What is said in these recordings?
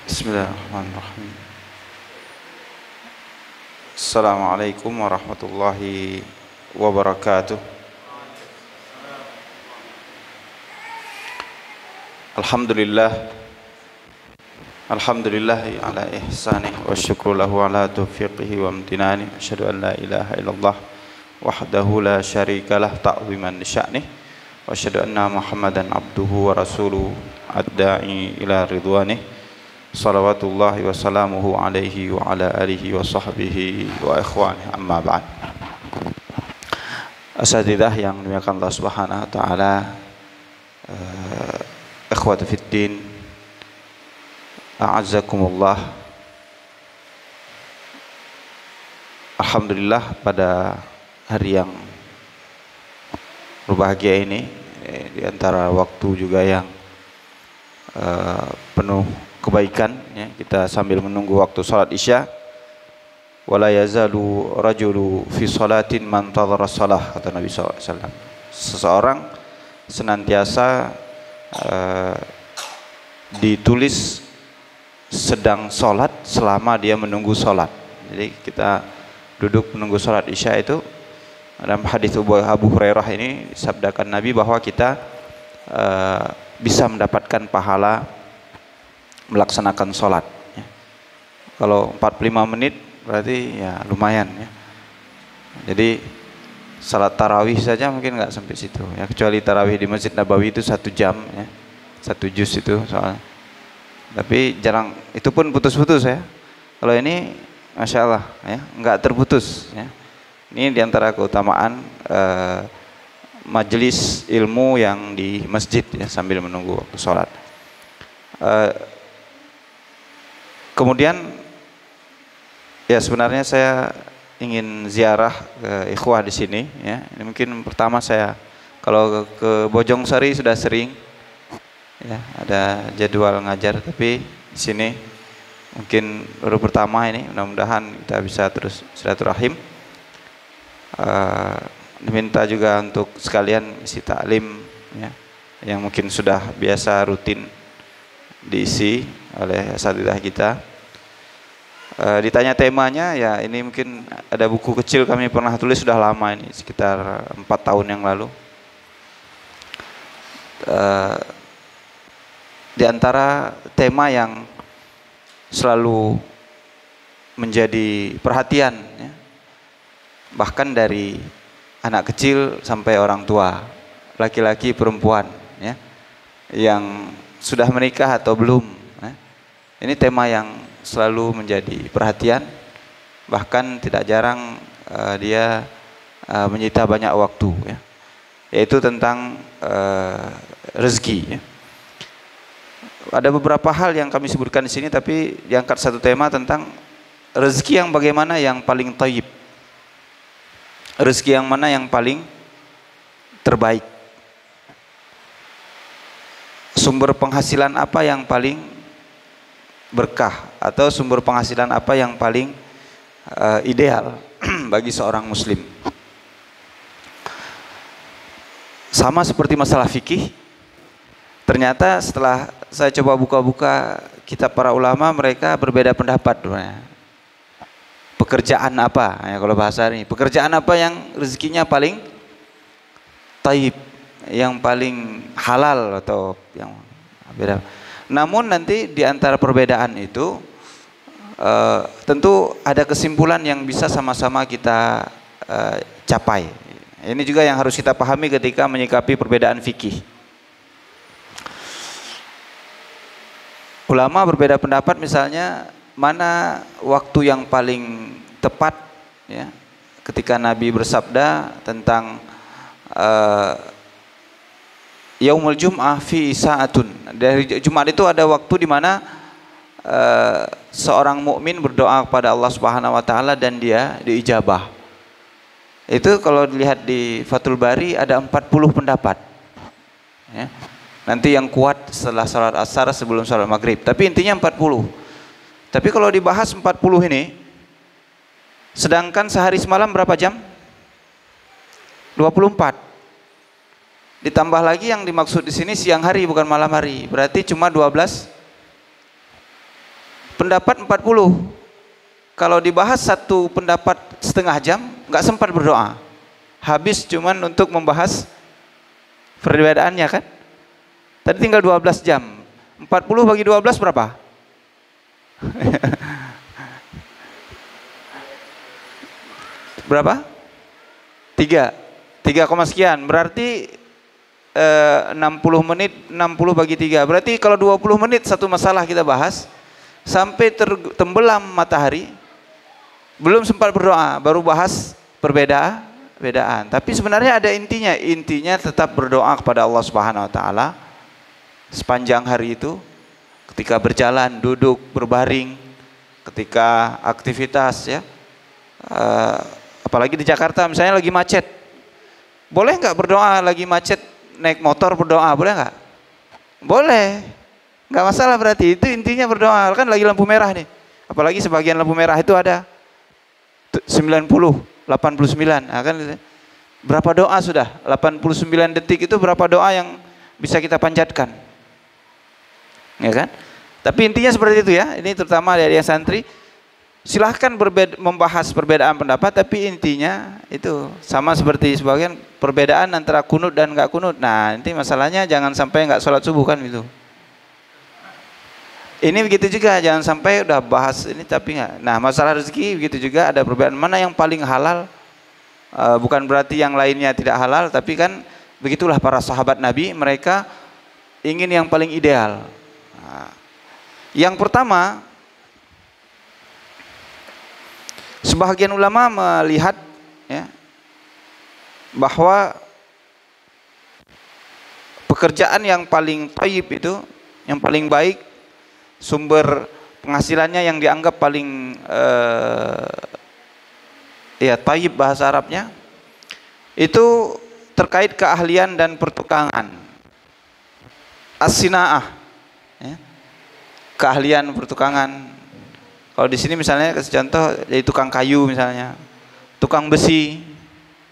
Bismillahirrahmanirrahim. Assalamualaikum warahmatullahi wabarakatuh. Alhamdulillah. Alhamdulillahi ala ihsanih wa syukru lahu ala taufiqihi wa amtinani. Asyhadu an la ilaha illallah wahdahu la syarikalah ta'ziman li sya'nih. Wa asyhadu anna Muhammadan abduhu wa rasuluhu ad-da'i ila ridwanih. Salawatullahi wa salamuhu alaihi wa ala alihi wa sahbihi wa ikhwanih, amma ba'd. Asatidzah yang dimuliakan Allah Subhanahu wa taala, ikhwatu fiddin, a'azzakumullah. Alhamdulillah, pada hari yang berbahagia ini, di antara waktu juga yang penuh kebaikan, ya, kita sambil menunggu waktu salat Isya. Wala yazalu rajulu fi salatin man tadhara shalah, kata Nabi SAW. Seseorang senantiasa ditulis sedang sholat selama dia menunggu sholat. Jadi kita duduk menunggu sholat Isya itu, dalam hadis Abu Hurairah ini disabdakan Nabi bahwa kita bisa mendapatkan pahala melaksanakan sholat, ya. Kalau 45 menit berarti ya lumayan, ya. Jadi salat tarawih saja mungkin nggak sampai situ, ya, kecuali tarawih di Masjid Nabawi itu 1 jam, ya, 1 juz itu soalnya. Tapi jarang, itu pun putus-putus, ya. Kalau ini Masya Allah, ya, nggak terputus, ya. Ini diantara keutamaan majelis ilmu yang di masjid, ya, sambil menunggu waktu sholat. Kemudian ya, sebenarnya saya ingin ziarah ke ikhwah di sini, ya. Ini mungkin pertama saya, kalau ke Bojong Sari sudah sering, ya, ada jadwal ngajar, tapi di sini mungkin baru pertama ini. Mudah-mudahan kita bisa terus silaturahim. Diminta juga untuk sekalian isi taklim, ya, yang mungkin sudah biasa rutin diisi oleh asatidzah kita. Ditanya temanya, ya ini mungkin ada buku kecil kami pernah tulis, sudah lama ini, sekitar 4 tahun yang lalu. Di antara tema yang selalu menjadi perhatian, ya, bahkan dari anak kecil sampai orang tua, laki-laki perempuan, ya, yang sudah menikah atau belum, ya. Ini tema yang selalu menjadi perhatian, bahkan tidak jarang dia menyita banyak waktu, ya, yaitu tentang rezeki, ya. Ada beberapa hal yang kami sebutkan di sini, tapi diangkat satu tema tentang rezeki yang bagaimana yang paling thayyib, rezeki yang mana yang paling terbaik, sumber penghasilan apa yang paling berkah, atau sumber penghasilan apa yang paling ideal bagi seorang muslim. Sama seperti masalah fikih, ternyata setelah saya coba buka-buka kitab para ulama, mereka berbeda pendapat. Pekerjaan apa, ya, kalau bahasa ini, pekerjaan apa yang rezekinya paling thayyib, yang paling halal, atau yang beda. Namun nanti di antara perbedaan itu tentu ada kesimpulan yang bisa sama-sama kita capai. Ini juga yang harus kita pahami ketika menyikapi perbedaan fikih. Ulama berbeda pendapat, misalnya mana waktu yang paling tepat, ya, ketika Nabi bersabda tentang Yaumul Jum'ah fi sa'atun. Dari Jumat itu ada waktu di mana seorang mukmin berdoa kepada Allah Subhanahu wa taala dan dia diijabah. Itu kalau dilihat di Fathul Bari ada 40 pendapat, ya. Nanti yang kuat setelah salat asar sebelum salat maghrib, tapi intinya 40. Tapi kalau dibahas 40 ini, sedangkan sehari semalam berapa jam? 24. Ditambah lagi yang dimaksud di sini siang hari bukan malam hari, berarti cuma 12 pendapat 40. Kalau dibahas satu pendapat setengah jam, nggak sempat berdoa. Habis cuman untuk membahas perbedaannya kan. Tadi tinggal 12 jam. 40 bagi 12 berapa? Berapa? 3 sekian. Berarti 60 menit, 60 bagi 3. Berarti kalau 20 menit satu masalah kita bahas, sampai tenggelam matahari, belum sempat berdoa, baru bahas perbedaan. Tapi sebenarnya ada intinya. Intinya tetap berdoa kepada Allah Subhanahu wa taala sepanjang hari itu, ketika berjalan, duduk, berbaring, ketika aktivitas ya. Apalagi di Jakarta misalnya lagi macet. Boleh nggak berdoa lagi macet, naik motor berdoa, boleh nggak? Boleh. Nggak masalah, berarti itu intinya berdoa. Kan lagi lampu merah nih. Apalagi sebagian lampu merah itu ada 90, 89. Nah, kan berapa doa sudah? 89 detik itu berapa doa yang bisa kita panjatkan? Ya kan? Tapi intinya seperti itu ya. Ini terutama dari yang santri. Silahkan membahas perbedaan pendapat, tapi intinya itu sama seperti sebagian perbedaan antara kunut dan nggak kunut. Nah, nanti masalahnya jangan sampai nggak sholat subuh kan gitu. Ini begitu juga, jangan sampai udah bahas ini tapi nggak. Nah, masalah rezeki begitu juga, ada perbedaan mana yang paling halal. Bukan berarti yang lainnya tidak halal, tapi kan begitulah para sahabat Nabi, mereka ingin yang paling ideal. Nah, yang pertama, sebahagian ulama melihat ya, bahwa pekerjaan yang paling thayyib itu, yang paling baik, sumber penghasilannya yang dianggap paling ya thayyib bahasa Arabnya, itu terkait keahlian dan pertukangan. As-sinaah ya, keahlian pertukangan. Kalau di sini misalnya contoh jadi tukang kayu misalnya, tukang besi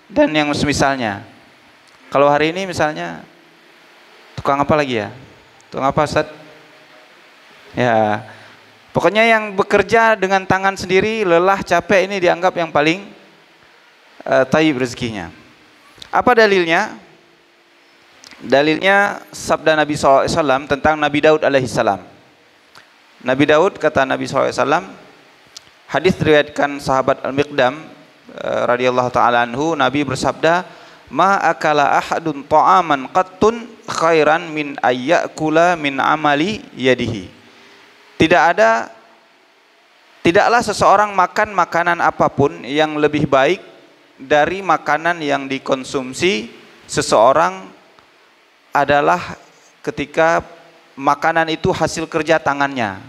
dan yang semisalnya. Kalau hari ini misalnya tukang apa lagi ya? Tukang apa, Ustaz? Ya, pokoknya yang bekerja dengan tangan sendiri, lelah, capek, ini dianggap yang paling thayyib rezekinya. Apa dalilnya? Dalilnya sabda Nabi SAW tentang Nabi Daud alaihissalam. Nabi Daud, kata Nabi SAW, hadis diriwayatkan sahabat Al-Miqdam radhiyallahu ta'ala anhu, Nabi bersabda, ma akala ahadun ta'aman qattun khairan min ayyakula min amali yadihi. Tidaklah seseorang makan makanan apapun yang lebih baik dari makanan yang dikonsumsi seseorang adalah ketika makanan itu hasil kerja tangannya.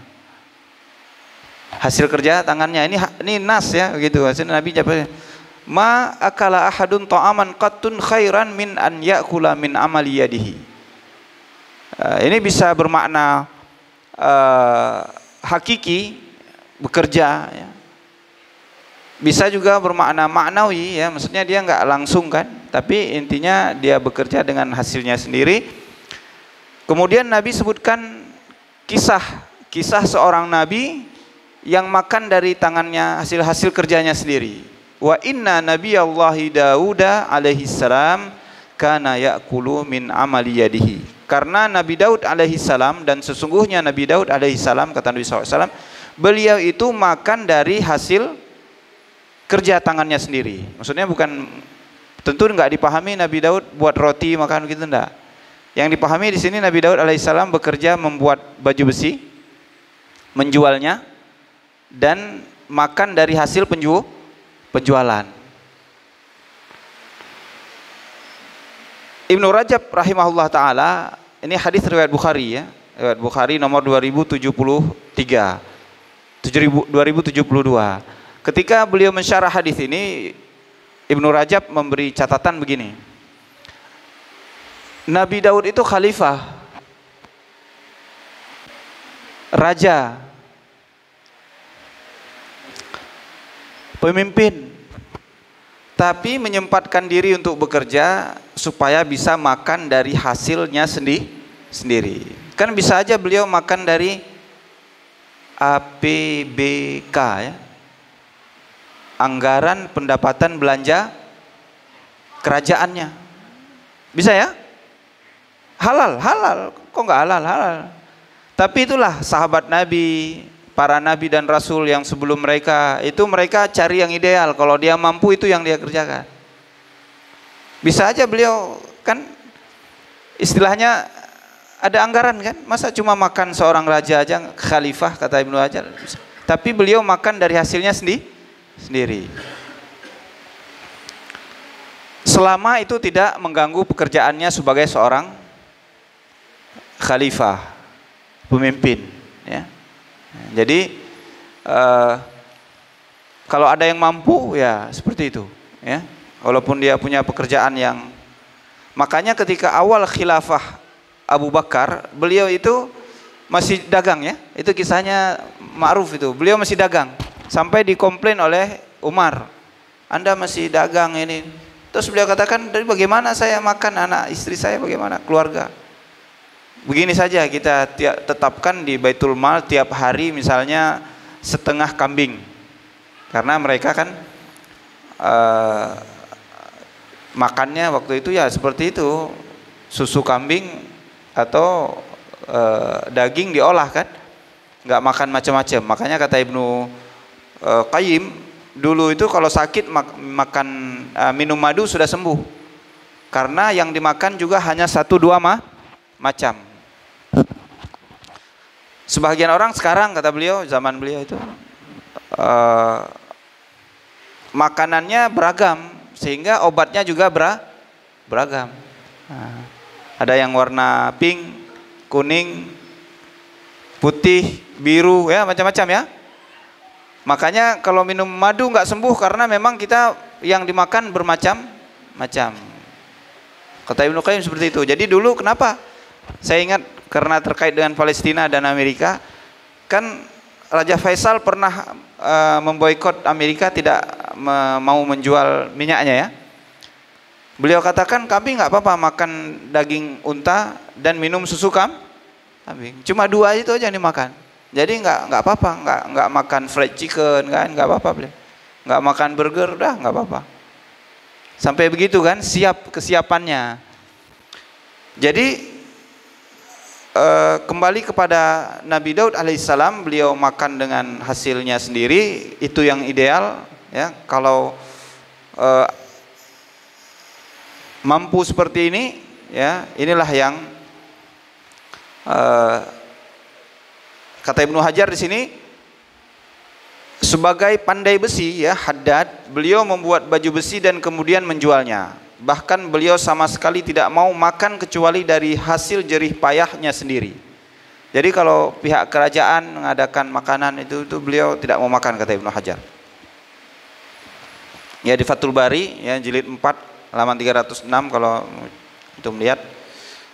Hasil kerja tangannya. Ini nas ya, begitu. Nabi jawab, ma akala ahadun ta'aman qattun khairan min an ya'kula min amali yadihi. Ini bisa bermakna hakiki, bekerja ya. Bisa juga bermakna maknawi ya, maksudnya dia nggak langsung kan, tapi intinya dia bekerja dengan hasilnya sendiri. Kemudian Nabi sebutkan kisah seorang nabi yang makan dari tangannya, hasil kerjanya sendiri. Wa inna nabiyallahi Dauda alaihi salam kana ya'kulu min amali yadihi. Karena Nabi Daud alaihi salam, dan sesungguhnya Nabi Daud alaihi salam, kata Nabi SAW, beliau itu makan dari hasil kerja tangannya sendiri. Maksudnya bukan, tentu enggak dipahami Nabi Daud buat roti makan gitu, enggak. Yang dipahami di sini Nabi Daud alaihissalam bekerja membuat baju besi, menjualnya, dan makan dari hasil penjualan. Ibnu Rajab rahimahullah ta'ala, ini hadis riwayat Bukhari ya, riwayat Bukhari nomor 2073, 2072. Ketika beliau mensyarah hadis ini, Ibnu Rajab memberi catatan begini. Nabi Daud itu khalifah, raja, pemimpin, tapi menyempatkan diri untuk bekerja supaya bisa makan dari hasilnya sendiri. Kan bisa aja beliau makan dari APBK ya. Anggaran pendapatan belanja kerajaannya. Bisa ya? Halal, halal. Kok nggak halal? Halal. Tapi itulah sahabat Nabi, para nabi dan rasul yang sebelum mereka itu mereka cari yang ideal. Kalau dia mampu itu yang dia kerjakan. Bisa aja beliau kan istilahnya ada anggaran kan. Masa cuma makan seorang raja aja khalifah kata Ibnu Hajar. Tapi beliau makan dari hasilnya sendiri. Selama itu tidak mengganggu pekerjaannya sebagai seorang khalifah, pemimpin ya. Jadi kalau ada yang mampu ya seperti itu ya. Walaupun dia punya pekerjaan yang, makanya ketika awal khilafah Abu Bakar, beliau itu masih dagang ya. Itu kisahnya ma'ruf itu. Beliau masih dagang sampai dikomplain oleh Umar. Anda masih dagang ini. Terus beliau katakan, dari bagaimana saya makan anak istri saya, bagaimana keluarga? Begini saja kita tetapkan di Baitul Mal tiap hari misalnya setengah kambing. Karena mereka kan makannya waktu itu ya seperti itu, susu kambing atau daging diolah kan, nggak makan macam-macam. Makanya kata Ibnu Qayyim, dulu itu kalau sakit makan minum madu sudah sembuh, karena yang dimakan juga hanya 1-2 macam. Sebagian orang sekarang kata beliau, zaman beliau itu makanannya beragam sehingga obatnya juga beragam. Ada yang warna pink, kuning, putih, biru ya, macam-macam ya. Makanya kalau minum madu nggak sembuh karena memang kita yang dimakan bermacam-macam. Kata Ibnu Qayyim seperti itu. Jadi dulu kenapa? Saya ingat karena terkait dengan Palestina dan Amerika, kan Raja Faisal pernah memboikot Amerika, tidak mau menjual minyaknya ya. Beliau katakan kambing nggak apa-apa makan daging unta dan minum susu kambing. Cuma 2 itu aja yang dimakan. Jadi nggak apa-apa, nggak makan fried chicken kan, nggak apa-apa beliau. Nggak makan burger, udah nggak apa-apa. Sampai begitu kan, siap kesiapannya. Jadi kembali kepada Nabi Daud alaihissalam, beliau makan dengan hasilnya sendiri, itu yang ideal ya. Kalau mampu seperti ini ya, inilah yang kata Ibnu Hajar di sini, sebagai pandai besi ya, Haddad, beliau membuat baju besi dan kemudian menjualnya. Bahkan beliau sama sekali tidak mau makan kecuali dari hasil jerih payahnya sendiri. Jadi kalau pihak kerajaan mengadakan makanan itu beliau tidak mau makan, kata Ibnu Hajar. Ya di Fathul Bari ya jilid 4 halaman 306 kalau itu melihat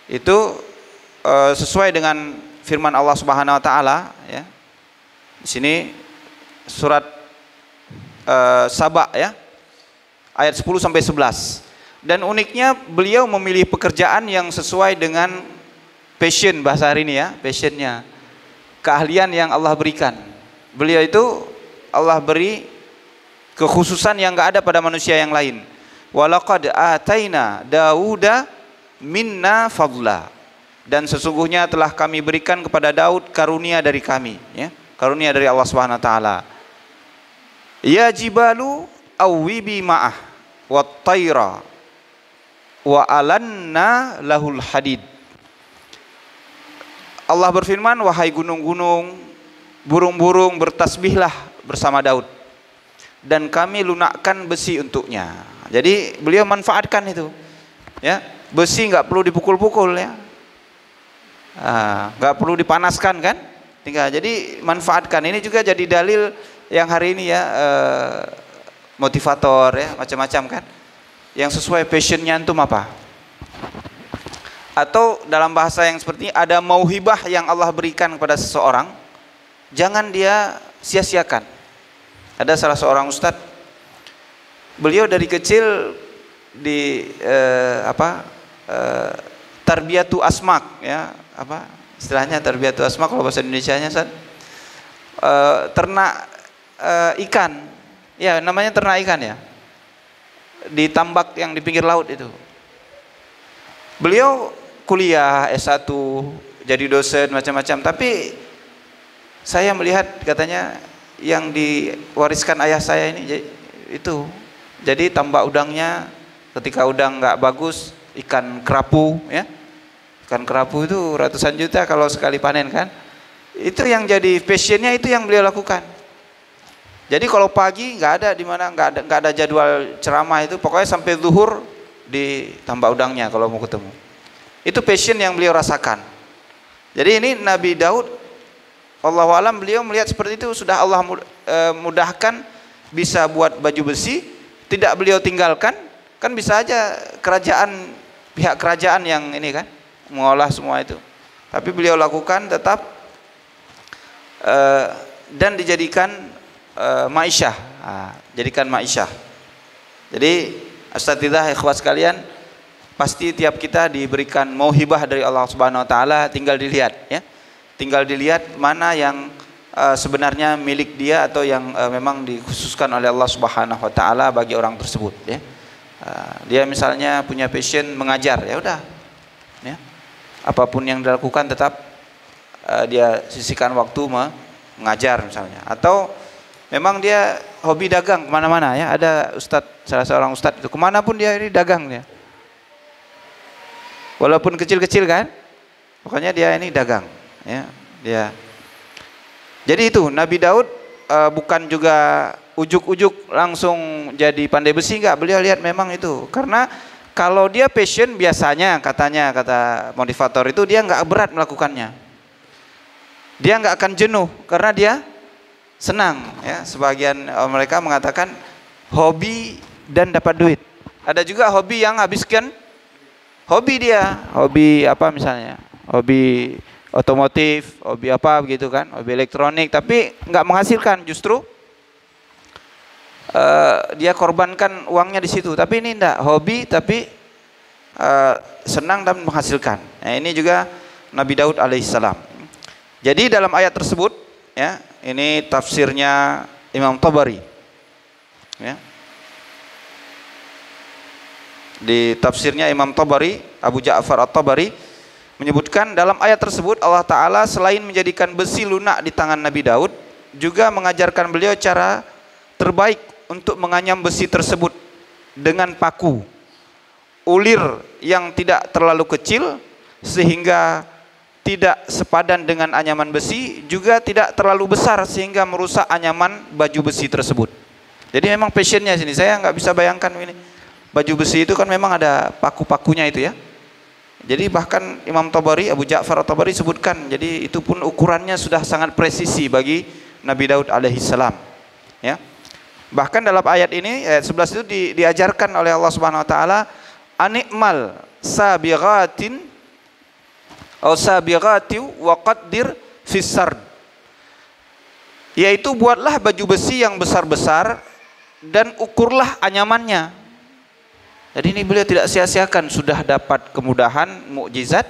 itu sesuai dengan firman Allah Subhanahu wa taala ya. Di sini surat Saba ya. Ayat 10 sampai 11. Dan uniknya beliau memilih pekerjaan yang sesuai dengan passion, bahasa hari ini ya, passionnya. Keahlian yang Allah berikan. Beliau itu Allah beri kekhususan yang enggak ada pada manusia yang lain. Walaqad ataina Dauda minna fadla. Dan sesungguhnya telah kami berikan kepada Daud karunia dari kami ya, karunia dari Allah Subhanahu wa taala. Ya jibalu awwibi ma'ah wat tayra wa alanna lahul hadid. Allah berfirman, wahai gunung-gunung, burung-burung bertasbihlah bersama Daud dan kami lunakkan besi untuknya. Jadi beliau manfaatkan itu ya, besi nggak perlu dipukul-pukul ya. Nggak perlu dipanaskan kan, tinggal jadi manfaatkan. Ini juga jadi dalil yang hari ini ya, motivator ya, macam-macam kan, yang sesuai passionnya antum apa. Atau dalam bahasa yang seperti ini, ada mauhibah yang Allah berikan kepada seseorang, jangan dia sia-siakan. Ada salah seorang ustadz, beliau dari kecil di tarbiyatu asmak ya, apa istilahnya tarbiyatu asmak kalau bahasa Indonesianya San? ternak ikan, ya namanya ternak ikan ya, di tambak yang di pinggir laut itu. Beliau kuliah S1, jadi dosen macam-macam, tapi saya melihat katanya yang diwariskan ayah saya ini itu, jadi tambak udangnya ketika udang nggak bagus, ikan kerapu ya, ikan kerapu itu ratusan juta kalau sekali panen kan, itu yang jadi passionnya, itu yang beliau lakukan. Jadi kalau pagi nggak ada, di mana nggak ada jadwal ceramah, itu pokoknya sampai zuhur di tambak udangnya kalau mau ketemu. Itu passion yang beliau rasakan. Jadi ini Nabi Daud, Allahu alam, beliau melihat seperti itu, sudah Allah mudahkan bisa buat baju besi, tidak beliau tinggalkan. Kan bisa aja kerajaan, pihak kerajaan yang ini kan mengolah semua itu, tapi beliau lakukan tetap, dan dijadikan ma'isyah, jadikan ma'isyah. Jadi asatidzah, ikhwas sekalian, pasti tiap kita diberikan mauhibah dari Allah Subhanahu wa taala, tinggal dilihat ya. Tinggal dilihat mana yang sebenarnya milik dia atau yang memang dikhususkan oleh Allah Subhanahu wa taala bagi orang tersebut ya. Dia misalnya punya passion mengajar, ya udah ya. Apapun yang dilakukan tetap dia sisihkan waktu mengajar misalnya. Atau memang dia hobi dagang kemana-mana ya. Ada ustadz, salah seorang ustadz itu kemana pun dia ini dagang ya. Walaupun kecil-kecil kan, pokoknya dia ini dagang ya, dia. Jadi itu Nabi Daud bukan juga ujuk-ujuk langsung jadi pandai besi, enggak. Beliau lihat memang itu, karena kalau dia passion biasanya katanya, kata motivator itu, dia enggak berat melakukannya, dia enggak akan jenuh karena dia senang ya. Sebagian mereka mengatakan hobi dan dapat duit. Ada juga hobi yang habiskan hobi dia, hobi apa misalnya, hobi otomotif, hobi apa begitu kan, hobi elektronik, tapi nggak menghasilkan, justru dia korbankan uangnya di situ. Tapi ini enggak, hobi tapi senang dan menghasilkan. Nah, ini juga Nabi Daud alaihissalam. Jadi dalam ayat tersebut ya, ini tafsirnya Imam Tabari ya. Di tafsirnya Imam Tabari, Abu Ja'far At-Tabari menyebutkan dalam ayat tersebut Allah Ta'ala selain menjadikan besi lunak di tangan Nabi Daud, juga mengajarkan beliau cara terbaik untuk menganyam besi tersebut dengan paku ulir yang tidak terlalu kecil sehingga tidak sepadan dengan anyaman besi, juga tidak terlalu besar sehingga merusak anyaman baju besi tersebut. Jadi memang passionnya sini, saya nggak bisa bayangkan ini. Baju besi itu kan memang ada paku-pakunya itu ya. Jadi bahkan Imam Tabari, Abu Ja'far Tabari sebutkan, jadi itu pun ukurannya sudah sangat presisi bagi Nabi Daud alaihissalam ya. Bahkan dalam ayat ini, ayat 11 itu diajarkan oleh Allah Subhanahu wa taala, anikmal sabighatin atau sabighatiu wa qaddir fis-sard, yaitu buatlah baju besi yang besar-besar dan ukurlah anyamannya. Jadi ini beliau tidak sia-siakan, sudah dapat kemudahan, mukjizat,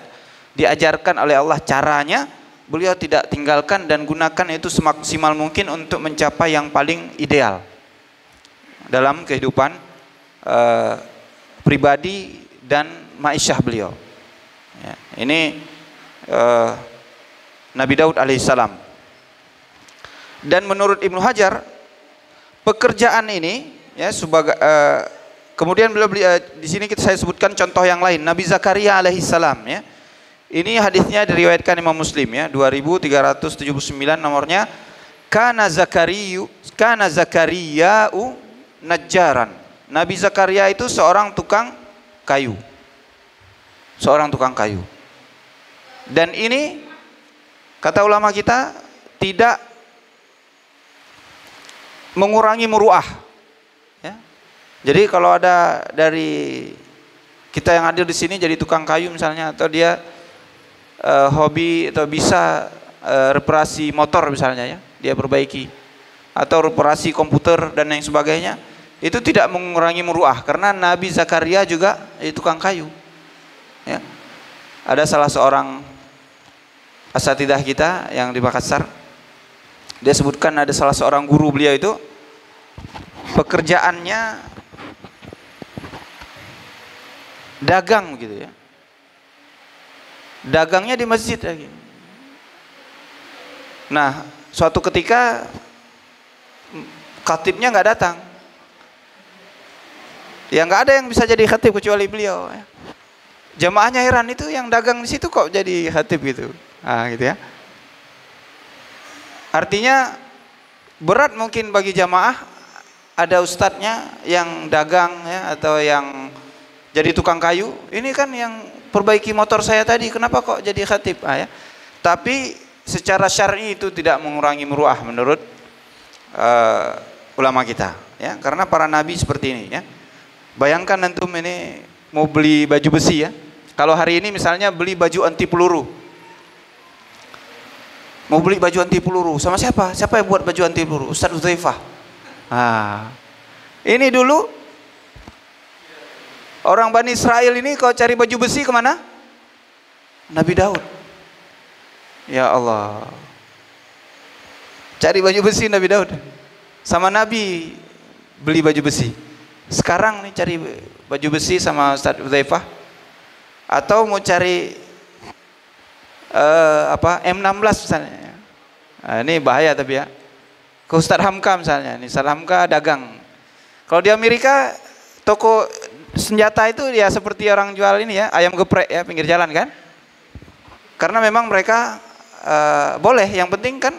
diajarkan oleh Allah caranya, beliau tidak tinggalkan dan gunakan itu semaksimal mungkin untuk mencapai yang paling ideal dalam kehidupan pribadi dan ma'isyah beliau ya. Ini Nabi Daud alaihissalam. Dan menurut Ibnu Hajar, pekerjaan ini ya sebagai kemudian beliau di sini saya sebutkan contoh yang lain, Nabi Zakaria alaihissalam ya. Ini hadisnya diriwayatkan Imam Muslim ya, 2379 nomornya. Kana Zakariya'u najjaran. Nabi Zakaria itu seorang tukang kayu. Seorang tukang kayu. Dan ini kata ulama kita tidak mengurangi muruah. Ya. Jadi kalau ada dari kita yang hadir di sini jadi tukang kayu misalnya, atau dia hobi atau bisa reparasi motor misalnya ya, dia perbaiki, atau reparasi komputer dan lain sebagainya, itu tidak mengurangi muruah, karena Nabi Zakaria juga tukang kayu. Ya. Ada salah seorang asatidah kita yang di Makassar, Dia sebutkan ada salah seorang guru beliau itu pekerjaannya dagang gitu ya. Dagangnya di masjid lagi. Nah, suatu ketika khatibnya nggak datang. Ya nggak ada yang bisa jadi khatib kecuali beliau. Jamaahnya heran, itu yang dagang di situ kok jadi khatib gitu. Ah, gitu ya. Artinya berat mungkin bagi jamaah ada ustadznya yang dagang ya, atau yang jadi tukang kayu. Ini kan yang perbaiki motor saya tadi, kenapa kok jadi khatib? Ah, ya. Tapi secara syar'i itu tidak mengurangi muruah menurut ulama kita, ya. Karena para nabi seperti ini, ya. Bayangkan antum ini mau beli baju besi ya. Kalau hari ini misalnya beli baju anti peluru. Mau beli baju anti peluru sama siapa? Siapa yang buat baju anti peluru? Ustaz Hudzaifah. Ah. Ini dulu orang Bani Israel ini kalau cari baju besi kemana? Nabi Daud. Ya Allah. Cari baju besi Nabi Daud. Sama Nabi beli baju besi. Sekarang nih cari baju besi sama Ustaz Hudzaifah. Atau mau cari M16 misalnya. Nah, ini bahaya tapi ya. Ke Ustaz Hamka misalnya. Ini Ustaz Hamka dagang. Kalau di Amerika toko senjata itu ya seperti orang jual ini ya, ayam geprek ya, pinggir jalan kan. Karena memang mereka boleh, yang penting kan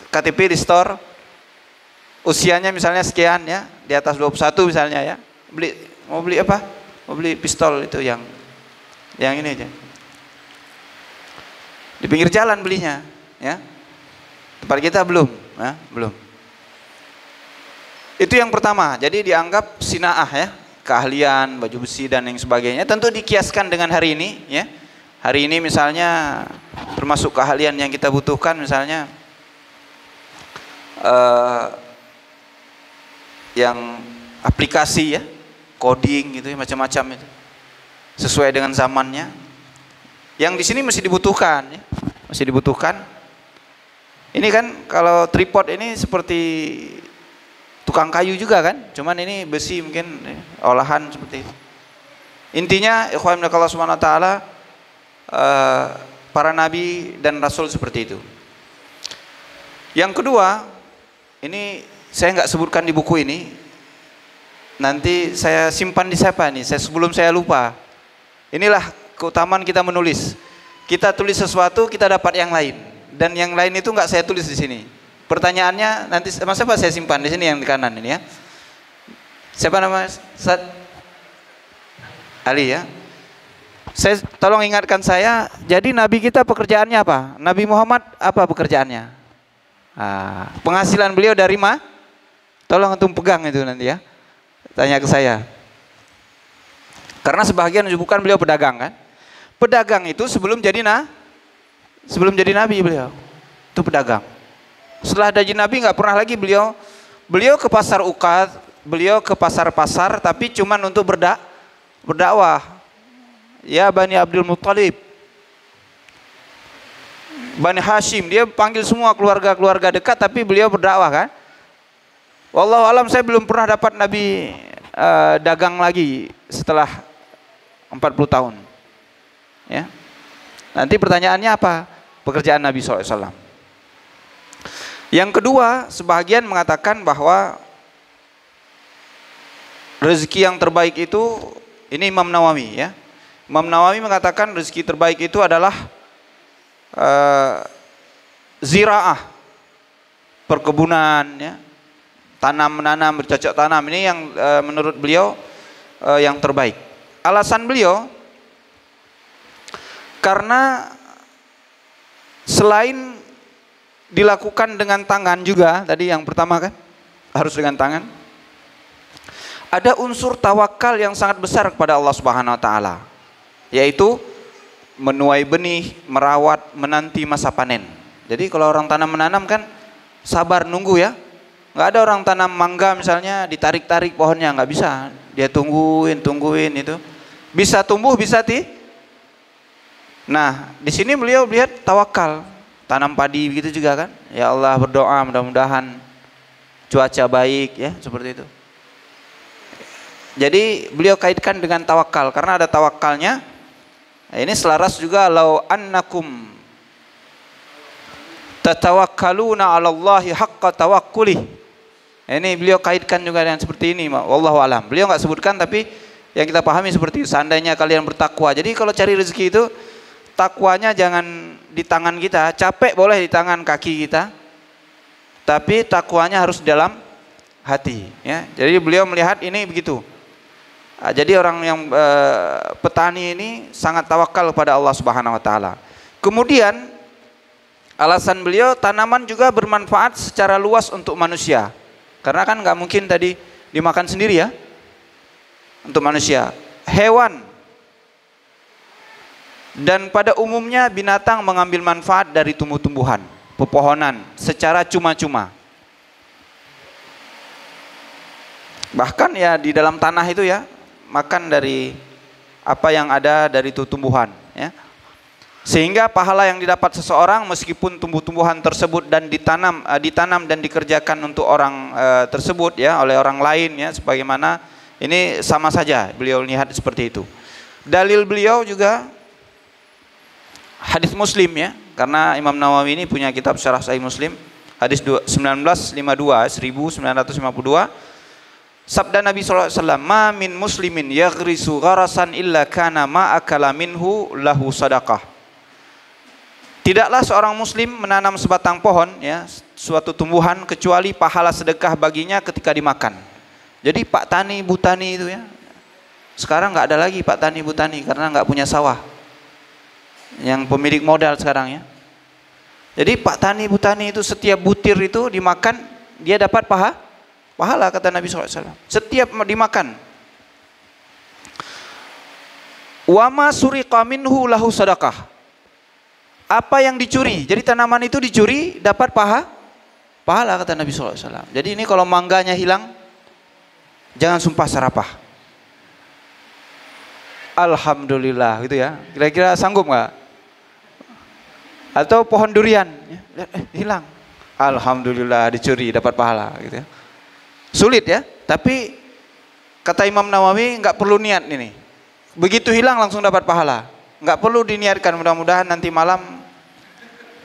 KTP di store, usianya misalnya sekian ya, di atas 21 misalnya ya. Mau beli apa? Mau beli pistol itu yang ini aja. Di pinggir jalan belinya, ya. Tempat kita belum, ya, belum. Itu yang pertama. Jadi dianggap sinaah ya, keahlian, baju besi dan yang sebagainya. Tentu dikiaskan dengan hari ini, ya. Hari ini misalnya termasuk keahlian yang kita butuhkan misalnya yang aplikasi ya, coding gitu ya, macam-macam itu. Sesuai dengan zamannya. Yang di sini masih dibutuhkan ya. Masih dibutuhkan. Ini kan kalau tripod ini seperti tukang kayu juga kan, cuman ini besi mungkin olahan seperti itu. Intinya ikhwan fillah Allah Subhanahu wa taala, para nabi dan rasul seperti itu. Yang kedua, ini saya nggak sebutkan di buku ini. Nanti saya simpan di siapa nih? Sebelum saya lupa. Inilah keutamaan kita menulis. Kita tulis sesuatu, kita dapat yang lain. Dan yang lain itu nggak saya tulis di sini. Pertanyaannya nanti sama siapa saya simpan di sini yang di kanan ini ya. Siapa nama Ustaz Ali ya. Saya tolong ingatkan saya. Jadi Nabi kita pekerjaannya apa? Nabi Muhammad apa pekerjaannya? Penghasilan beliau dari mana? Tolong antum pegang itu nanti ya. Tanya ke saya. Karena sebagian menyebutkan beliau pedagang kan. Pedagang itu sebelum jadi nabi beliau. Itu pedagang. Setelah jadi nabi nggak pernah lagi beliau ke pasar Uqad, beliau ke pasar-pasar tapi cuman untuk berdakwah. Ya Bani Abdul Muttalib, Bani Hashim, dia panggil semua keluarga-keluarga dekat tapi beliau berdakwah kan. Wallahu alam, saya belum pernah dapat nabi dagang lagi setelah 40 tahun. Ya. Nanti pertanyaannya apa? Pekerjaan Nabi SAW. Yang kedua, sebagian mengatakan bahwa rezeki yang terbaik itu, ini Imam Nawawi ya. Imam Nawawi mengatakan rezeki terbaik itu adalah ziraah, perkebunan ya. Tanam-menanam, bercocok tanam, ini yang menurut beliau yang terbaik. Alasan beliau karena selain dilakukan dengan tangan juga, tadi yang pertama kan harus dengan tangan, ada unsur tawakal yang sangat besar kepada Allah Subhanahu wa taala, yaitu menuai benih, merawat, menanti masa panen. Jadi kalau orang tanam menanam kan sabar nunggu ya. Nggak ada orang tanam mangga misalnya ditarik-tarik pohonnya, nggak bisa. Dia tungguin itu. Bisa tumbuh, bisa Nah, di sini beliau lihat tawakal. tanam padi begitu juga kan. Ya Allah berdoa mudah-mudahan cuaca baik ya, seperti itu. Jadi beliau kaitkan dengan tawakal karena ada tawakalnya. Ini selaras juga lau annakum tatawakkaluna 'ala Allahi haqqa tawakkulih. Ini beliau kaitkan juga dengan seperti ini, wallahu alam. Beliau enggak sebutkan tapi yang kita pahami seperti itu. Seandainya kalian bertakwa. Jadi kalau cari rezeki itu takwanya jangan di tangan kita, capek boleh di tangan kaki kita. Tapi takwanya harus dalam hati ya. Jadi beliau melihat ini begitu. Jadi orang yang petani ini sangat tawakal kepada Allah Subhanahu wa taala. Kemudian alasan beliau tanaman juga bermanfaat secara luas untuk manusia. Karena kan nggak mungkin tadi dimakan sendiri ya. Untuk manusia, hewan dan pada umumnya binatang mengambil manfaat dari tumbuh-tumbuhan, pepohonan secara cuma-cuma. Bahkan ya di dalam tanah itu ya makan dari apa yang ada dari tumbuhan ya. Sehingga pahala yang didapat seseorang meskipun tumbuh-tumbuhan tersebut dan ditanam dan dikerjakan untuk orang tersebut ya oleh orang lain ya, sebagaimana ini sama saja beliau lihat seperti itu. Dalil beliau juga hadis Muslim ya, karena Imam Nawawi ini punya kitab Syarah Sahih Muslim, hadis 1952 sabda Nabi sallallahu alaihi wasallam, "Ma min muslimin yaghrisu gharasan illa kana ma akala minhu lahu sadaqah." Tidaklah seorang muslim menanam sebatang pohon ya, suatu tumbuhan kecuali pahala sedekah baginya ketika dimakan. Jadi Pak Tani Bu Tani itu ya. Sekarang nggak ada lagi Pak Tani Bu Tani karena nggak punya sawah. Yang pemilik modal sekarang ya. Jadi Pak Tani Bu Tani itu setiap butir itu dimakan dia dapat pahala kata Nabi SAW. Setiap dimakan. Wa ma suriqa minhu lahu sadaqah. Apa yang dicuri, jadi tanaman itu dicuri dapat pahala kata Nabi SAW. Jadi ini kalau mangganya hilang, jangan sumpah serapah. Alhamdulillah gitu ya. Kira-kira sanggup nggak? Atau pohon durian hilang, alhamdulillah dicuri dapat pahala gitu ya. Sulit ya. Tapi kata Imam Nawawi nggak perlu niat ini. Begitu hilang langsung dapat pahala. Nggak perlu diniatkan mudah-mudahan nanti malam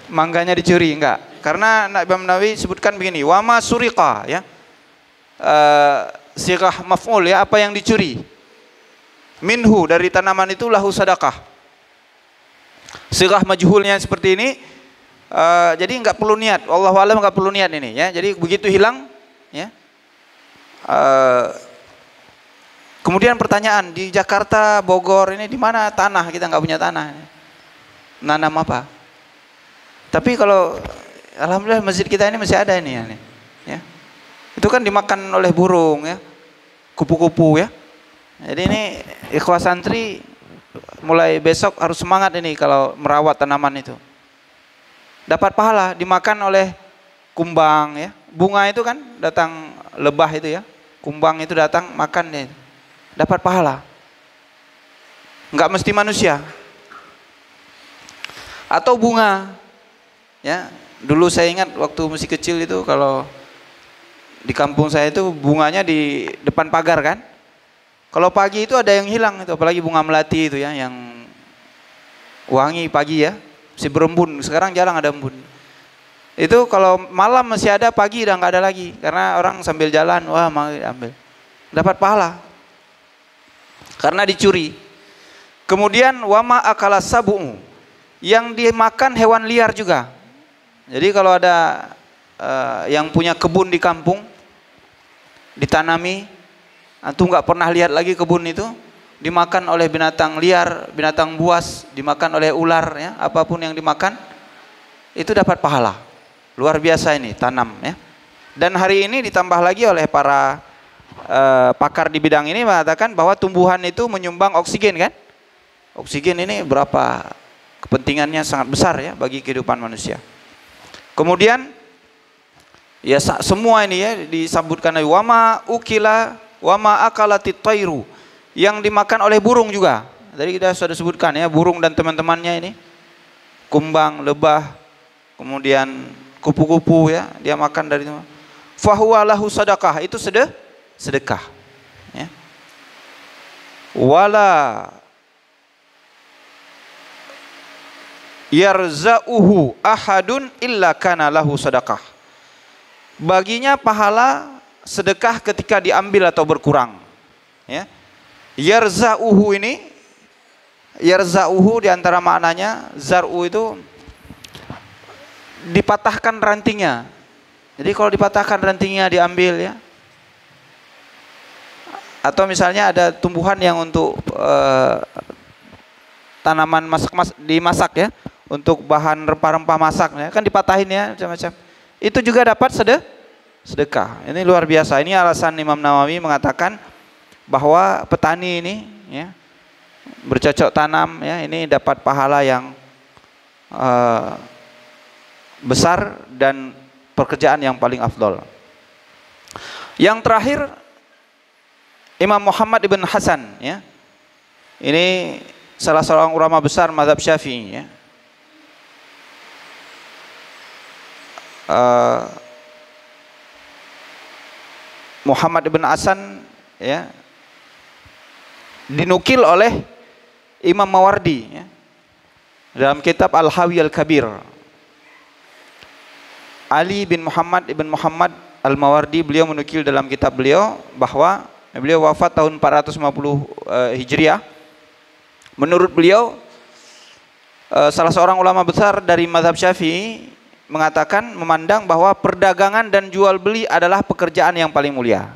mangganya dicuri, enggak. Karena Imam Nawawi sebutkan begini, wama suriqa ya. Sighah maf'ul ya, apa yang dicuri. Minhu dari tanaman itu lahu sadaqah. Sighah majhulnya seperti ini. Jadi enggak perlu niat. Wallahu a'lam enggak perlu niat ini ya. Jadi begitu hilang ya. Kemudian pertanyaan, di Jakarta, Bogor ini di mana tanah? Kita nggak punya tanah. Nanam apa? Tapi kalau alhamdulillah masjid kita ini masih ada ini ya. Itu kan dimakan oleh burung ya. Kupu-kupu ya. Jadi ini ikhwah santri mulai besok harus semangat ini kalau merawat tanaman itu. Dapat pahala, dimakan oleh kumbang ya. Bunga itu kan datang lebah itu ya. Kumbang itu datang makan dia. Dapat pahala. Enggak mesti manusia. Atau bunga. Ya, dulu saya ingat waktu masih kecil itu kalau di kampung saya itu bunganya di depan pagar kan. Kalau pagi itu ada yang hilang itu, apalagi bunga melati itu ya yang wangi pagi ya, masih berembun. Sekarang jarang ada embun. Itu kalau malam masih ada, pagi udah nggak ada lagi karena orang sambil jalan, wah mau ambil. Dapat pahala. Karena dicuri. Kemudian wama akala sabu'u, yang dimakan hewan liar juga. Jadi kalau ada yang punya kebun di kampung ditanami, antum nggak pernah lihat lagi kebun itu, dimakan oleh binatang liar, binatang buas, dimakan oleh ular ya, apapun yang dimakan itu dapat pahala. Luar biasa ini tanam ya. Dan hari ini ditambah lagi oleh para pakar di bidang ini mengatakan bahwa tumbuhan itu menyumbang oksigen kan. Oksigen ini berapa kepentingannya sangat besar ya bagi kehidupan manusia. Kemudian ya semua ini ya disebutkan wama ukila wama akalatit tairu, yang dimakan oleh burung juga. Tadi kita sudah sebutkan ya, burung dan teman-temannya ini, kumbang, lebah, kemudian kupu-kupu ya, dia makan dari itu. Fahuwa lahu sadaqah, itu sedekah. Ya. Wala yarza'uhu ahadun illa kana lahu sadaqah. Baginya pahala sedekah ketika diambil atau berkurang. Ya. Yarza'uhu ini, yarza'uhu diantara maknanya, zar'u itu dipatahkan rantingnya. Jadi kalau dipatahkan rantingnya diambil ya. Atau misalnya ada tumbuhan yang untuk tanaman dimasak ya, untuk bahan rempah-rempah masak ya, kan dipatahin ya macam-macam. Itu juga dapat sedekah. Ini luar biasa. Ini alasan Imam Nawawi mengatakan bahwa petani ini ya, bercocok tanam ya, ini dapat pahala yang besar dan pekerjaan yang paling afdol. Yang terakhir Imam Muhammad ibn Hasan ya. Ini salah seorang ulama besar mazhab Syafi'i ya. Muhammad ibn Hasan ya, dinukil oleh Imam Mawardi ya, dalam kitab Al-Hawi Al-Kabir. Ali bin Muhammad ibn Muhammad Al-Mawardi, beliau menukil dalam kitab beliau bahwa beliau wafat tahun 450 Hijriah. Menurut beliau, salah seorang ulama besar dari mazhab Syafi'i mengatakan, memandang bahwa perdagangan dan jual beli adalah pekerjaan yang paling mulia.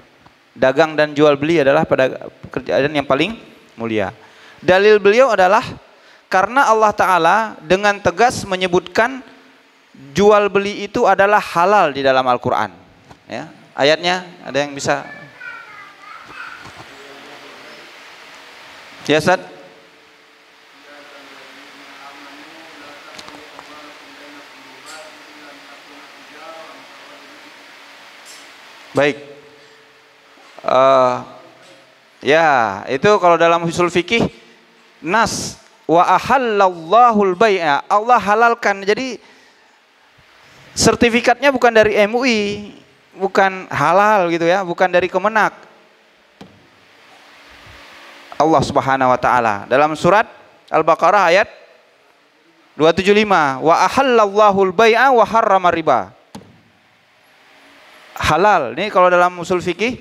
Dagang dan jual beli adalah pekerjaan yang paling mulia. Dalil beliau adalah karena Allah Ta'ala dengan tegas menyebutkan jual beli itu adalah halal di dalam Al-Quran ya. Ayatnya ada yang bisa ya Ustaz? Baik, ya itu kalau dalam usul fikih nas wa ahallallahul bai'a, Allah halalkan. Jadi sertifikatnya bukan dari MUI, bukan halal gitu ya, bukan dari Kemenak. Allah Subhanahu wa taala dalam surat Al-Baqarah ayat 275, wa ahallallahul bai'a wa harrama riba. Halal. Ini kalau dalam usul fikih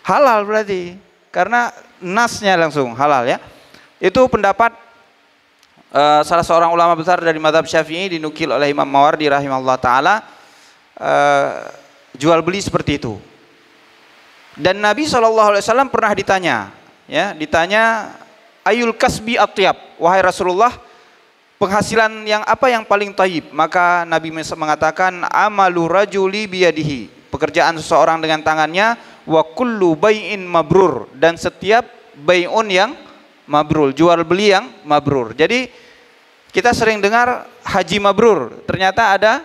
halal berarti karena nasnya langsung halal ya. Itu pendapat salah seorang ulama besar dari mazhab Syafi'i, dinukil oleh Imam Mawardi rahimahullah taala, jual beli seperti itu. Dan Nabi SAW pernah ditanya ya, ayul kasbi atyab, wahai Rasulullah, penghasilan yang apa yang paling thayyib? Maka Nabi mengatakan, amalu rajuli biyadihi, pekerjaan seseorang dengan tangannya, wa kullu bai'in mabrur, dan setiap bai'un yang mabrur, jual beli yang mabrur. Jadi kita sering dengar haji mabrur, ternyata ada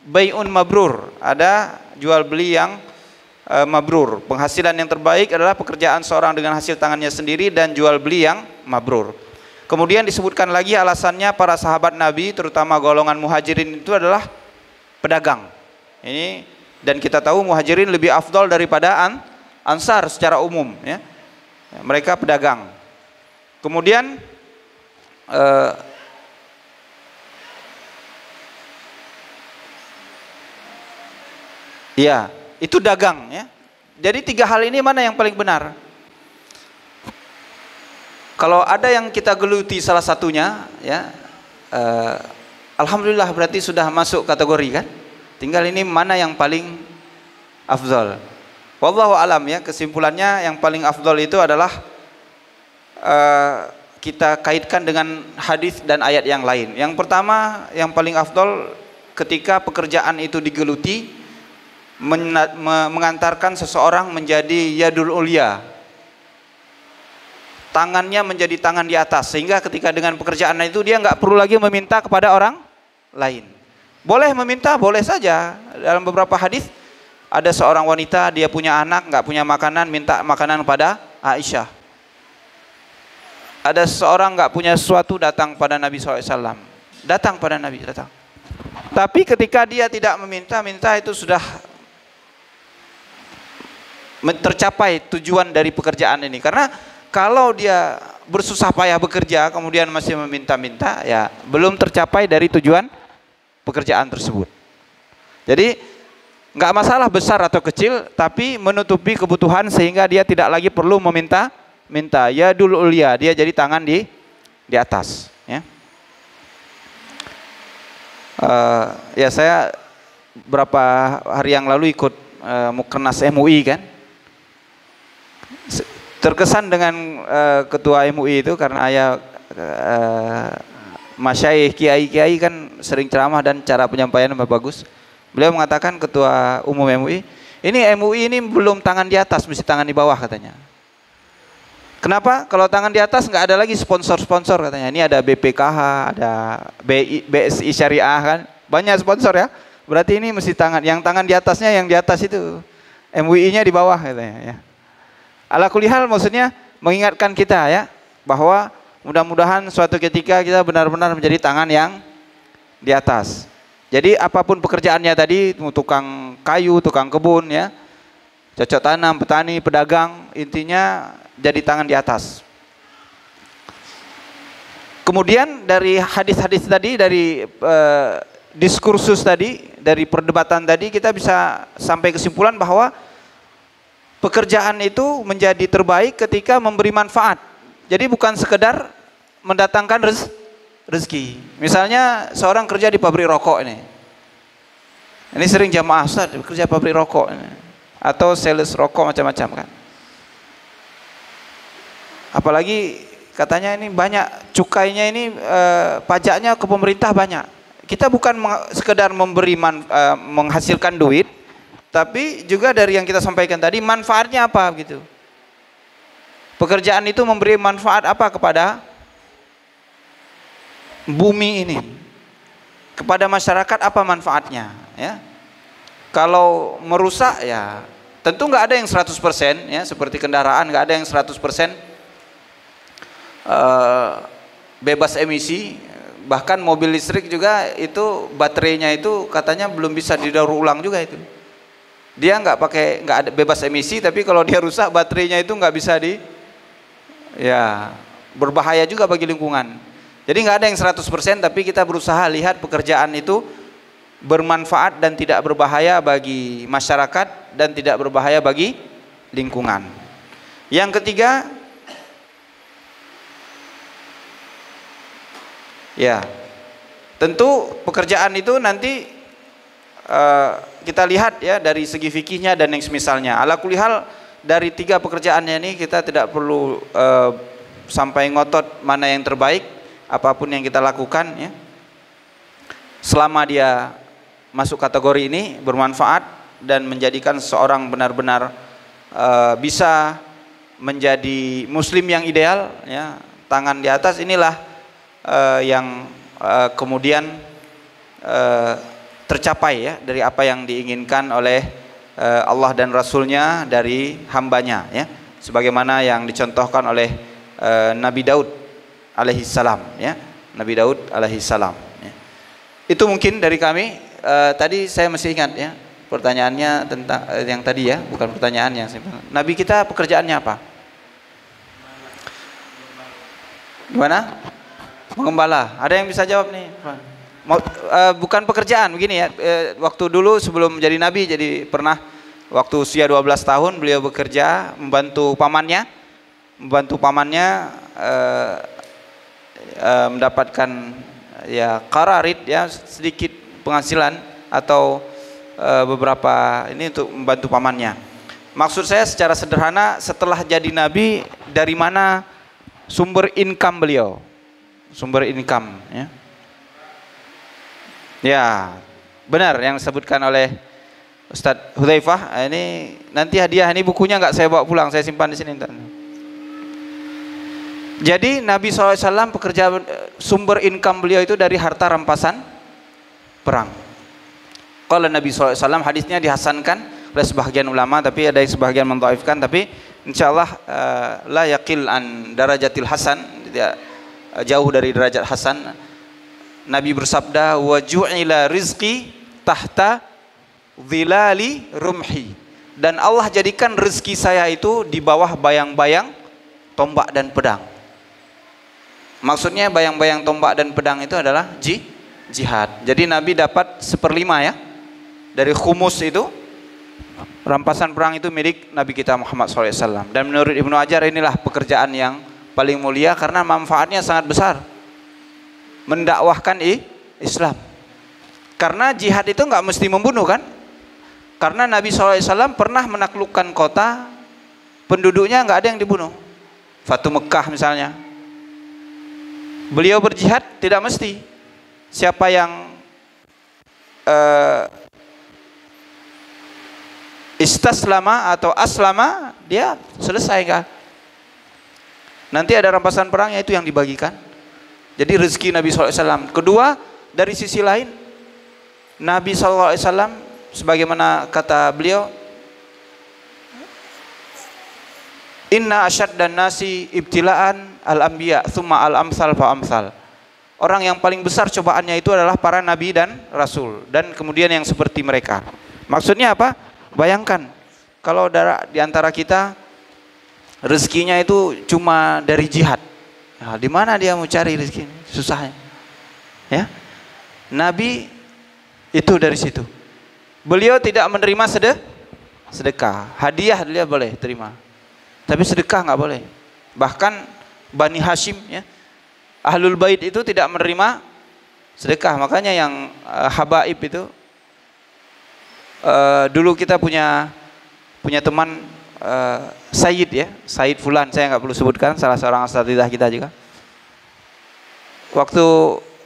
bai'un mabrur, ada jual beli yang mabrur. Penghasilan yang terbaik adalah pekerjaan seorang dengan hasil tangannya sendiri dan jual beli yang mabrur. Kemudian disebutkan lagi alasannya para sahabat Nabi, terutama golongan muhajirin itu adalah pedagang. Ini, dan kita tahu muhajirin lebih afdol daripada ansar secara umum ya. Mereka pedagang. Kemudian ya, itu dagang ya. Jadi tiga hal ini mana yang paling benar? Kalau ada yang kita geluti salah satunya ya, alhamdulillah berarti sudah masuk kategori kan. Tinggal ini mana yang paling afdol. Wallahu alam ya, kesimpulannya yang paling afdol itu adalah kita kaitkan dengan hadis dan ayat yang lain. Yang pertama, yang paling afdol ketika pekerjaan itu digeluti, mengantarkan seseorang menjadi yadul ulya, tangannya menjadi tangan di atas, sehingga ketika dengan pekerjaan itu dia nggak perlu lagi meminta kepada orang lain. Boleh meminta, boleh saja. Dalam beberapa hadis ada seorang wanita, dia punya anak nggak punya makanan, minta makanan pada Aisyah. Ada seorang nggak punya sesuatu, datang pada Nabi SAW, datang pada Nabi, datang. Tapi ketika dia tidak meminta itu sudah tercapai tujuan dari pekerjaan ini. Karena kalau dia bersusah payah bekerja kemudian masih meminta-minta, ya belum tercapai dari tujuan pekerjaan tersebut. Jadi nggak masalah besar atau kecil, tapi menutupi kebutuhan sehingga dia tidak lagi perlu meminta. Ya dul ulia, dia jadi tangan di atas. Ya. Ya saya berapa hari yang lalu ikut Mukernas MUI kan, terkesan dengan ketua MUI itu karena ayah masyayikh kiai-kiai kan sering ceramah dan cara penyampaiannya bagus. Beliau mengatakan, ketua umum MUI ini belum tangan di atas, mesti tangan di bawah katanya. Kenapa? Kalau tangan di atas nggak ada lagi sponsor-sponsor katanya. Ini ada BPKH, ada BSI Syariah kan, banyak sponsor ya. Berarti ini mesti yang tangan di atasnya, yang di atas itu MUI-nya di bawah katanya ya. Ala kulli hal, maksudnya mengingatkan kita ya, bahwa mudah-mudahan suatu ketika kita benar-benar menjadi tangan yang di atas. Jadi apapun pekerjaannya tadi, tukang kayu, tukang kebun ya, cocok tanam, petani, pedagang, intinya jadi tangan di atas. Kemudian dari hadis-hadis tadi, dari diskursus tadi, dari perdebatan tadi, kita bisa sampai kesimpulan bahwa pekerjaan itu menjadi terbaik ketika memberi manfaat. Jadi bukan sekedar mendatangkan rezeki. Misalnya seorang kerja di pabrik rokok ini sering jamaah, Ustaz kerja pabrik rokok ini, atau sales rokok macam-macam kan. Apalagi katanya ini banyak cukainya, ini pajaknya ke pemerintah banyak. Kita bukan sekedar menghasilkan duit, tapi juga dari yang kita sampaikan tadi, manfaatnya apa gitu. Pekerjaan itu memberi manfaat apa kepada bumi ini, kepada masyarakat, apa manfaatnya ya. Kalau merusak ya tentu nggak ada yang 100% ya, seperti kendaraan nggak ada yang 100% bebas emisi. Bahkan mobil listrik juga itu baterainya itu katanya belum bisa didaur ulang juga itu. Dia nggak ada bebas emisi, tapi kalau dia rusak baterainya itu nggak bisa ya berbahaya juga bagi lingkungan. Jadi nggak ada yang 100%, tapi kita berusaha lihat pekerjaan itu bermanfaat dan tidak berbahaya bagi masyarakat dan tidak berbahaya bagi lingkungan. Yang ketiga, ya tentu pekerjaan itu nanti kita lihat ya dari segi fikihnya dan yang semisalnya. Ala kulli hal, dari 3 pekerjaannya ini kita tidak perlu sampai ngotot mana yang terbaik. Apapun yang kita lakukan ya, selama dia masuk kategori ini, bermanfaat dan menjadikan seseorang benar-benar bisa menjadi muslim yang ideal ya, tangan di atas, inilah yang kemudian tercapai ya dari apa yang diinginkan oleh Allah dan Rasulnya dari hambanya ya, sebagaimana yang dicontohkan oleh Nabi Daud alaihissalam ya, Nabi Daud alaihissalam ya. Itu mungkin dari kami. Tadi saya masih ingat ya pertanyaannya tentang yang tadi ya, bukan pertanyaan yang simpel. Nabi kita pekerjaannya apa? Gimana? Mengembala. Ada yang bisa jawab nih? Bukan pekerjaan begini ya. Waktu dulu sebelum menjadi nabi, jadi pernah waktu usia 12 tahun beliau bekerja membantu pamannya mendapatkan ya qararid ya, sedikit penghasilan atau beberapa ini untuk membantu pamannya. Maksud saya secara sederhana, setelah jadi nabi, dari mana sumber income beliau? Sumber income ya. Ya, benar yang disebutkan oleh Ustadz Hudzaifah. Ini nanti hadiah, ini bukunya nggak saya bawa pulang, saya simpan di sini. Jadi Nabi SAW pekerjaan sumber income beliau itu dari harta rampasan perang. Kalau Nabi SAW, hadisnya dihasankan oleh sebagian ulama, tapi ada yang sebagian mendhaifkan, tapi insyaallah la yaqil an darajatil hasan, tidak jauh dari derajat hasan. Nabi bersabda, wa ju'ila rizqi tahta dhilali rumhi. Dan Allah jadikan rezeki saya itu di bawah bayang-bayang tombak dan pedang. Maksudnya bayang-bayang tombak dan pedang itu adalah jihad. Jadi Nabi dapat 1/5 ya dari khumus itu. Rampasan perang itu milik Nabi kita Muhammad SAW. Dan menurut Ibnu Hajar inilah pekerjaan yang paling mulia karena manfaatnya sangat besar. Mendakwahkan Islam. Karena jihad itu nggak mesti membunuh kan? Karena Nabi SAW pernah menaklukkan kota, penduduknya nggak ada yang dibunuh. Fatu Mekah misalnya. Beliau berjihad tidak mesti. Siapa yang istaslama atau aslama, dia selesai kan. Nanti ada rampasan perangnya itu yang dibagikan. Jadi rezeki Nabi SAW. Kedua, dari sisi lain, Nabi SAW sebagaimana kata beliau, inna asyaddan nasi ibtilaan al-anbiya thumma al-amsal fa-amsal. Orang yang paling besar cobaannya itu adalah para nabi dan rasul, dan kemudian yang seperti mereka. Maksudnya apa? Bayangkan kalau di antara kita rezekinya itu cuma dari jihad. Nah, di mana dia mau cari rezeki? Susahnya. Ya. Nabi itu dari situ. Beliau tidak menerima sedekah. Hadiah dia boleh terima. Tapi sedekah nggak boleh. Bahkan Bani Hashim ya, Ahlul Bait itu tidak menerima sedekah. Makanya yang habaib itu dulu kita punya teman Sayyid ya, Sayyid Fulan, saya nggak perlu sebutkan, salah seorang asatidzah kita juga. Waktu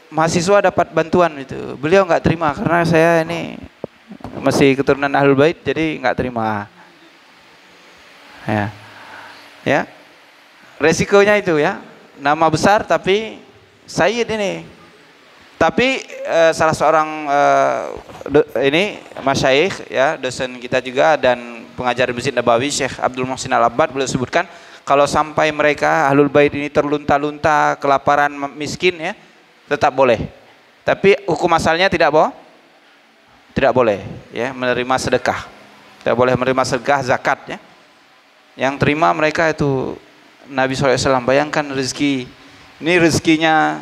mahasiswa dapat bantuan itu, beliau nggak terima karena saya ini masih keturunan Ahlul Bait, jadi nggak terima. Ya, resikonya itu ya, nama besar tapi Sayyid ini. Tapi salah seorang ini masyayikh ya, dosen kita juga dan pengajar Masjid Nabawi, Syekh Abdul Muhsin Al-Abbad, beliau sebutkan kalau sampai mereka Ahlul Bait ini terlunta-lunta, kelaparan, miskin ya, tetap boleh. Tapi hukum asalnya tidak boleh ya menerima sedekah. Tidak boleh menerima sedekah, zakat ya. Yang terima mereka itu Nabi SAW. Bayangkan rezeki. Ini rezekinya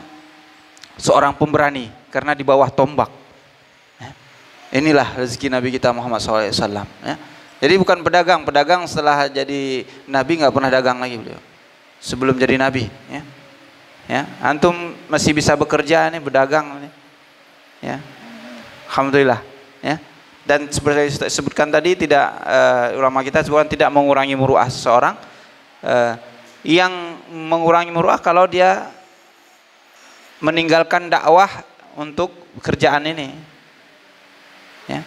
seorang pemberani karena di bawah tombak. Inilah rezeki Nabi kita Muhammad SAW. Jadi bukan pedagang. Pedagang setelah jadi Nabi nggak pernah dagang lagi beliau. Sebelum jadi Nabi. Ya, antum masih bisa bekerja nih, berdagang nih. Ya, alhamdulillah. Ya. Dan seperti saya sebutkan tadi, tidak ulama kita sebutkan tidak mengurangi muruah seseorang. Yang mengurangi muruah kalau dia meninggalkan dakwah untuk pekerjaan ini. Ya.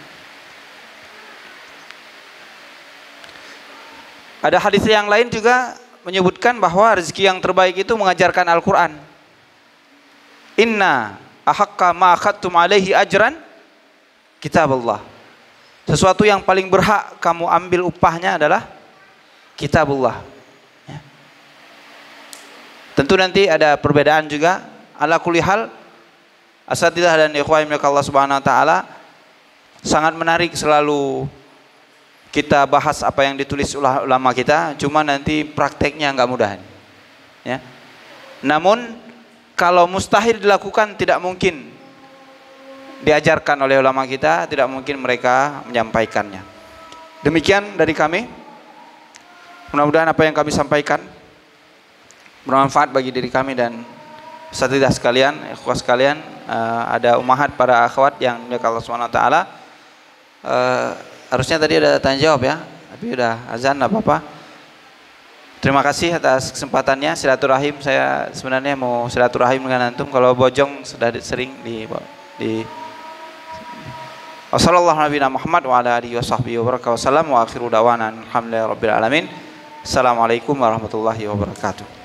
Ada hadis yang lain juga menyebutkan bahwa rezeki yang terbaik itu mengajarkan Al-Quran. Inna ahakka ma akhadtum alaihi ajran kitabullah. Sesuatu yang paling berhak kamu ambil upahnya adalah kitabullah. Ya. Tentu nanti ada perbedaan juga. Ala kulli hal, asatidzah dan ikhwan yang Allah Subhanahu wa taala, sangat menarik selalu kita bahas apa yang ditulis ulama kita, cuma nanti prakteknya nggak mudah. Ya. Namun kalau mustahil dilakukan, tidak mungkin diajarkan oleh ulama kita, tidak mungkin mereka menyampaikannya. Demikian dari kami. Mudah-mudahan apa yang kami sampaikan bermanfaat bagi diri kami dan asatidzah sekalian, ikhwah sekalian. Ada ummahat para akhwat yang dimuliakan Allah Subhanahu wa taala. Harusnya tadi ada tanya jawab ya, tapi udah azan enggak apa-apa. Terima kasih atas kesempatannya. Silaturahim, saya sebenarnya mau silaturahim dengan antum. Kalau bojong sudah sering di Wassalamualaikum Muhammad wa ala alihi washabbihi wabarakatuh. Wa akhiru da'wana alhamdulillahi rabbil alamin. Assalamualaikum warahmatullahi wabarakatuh.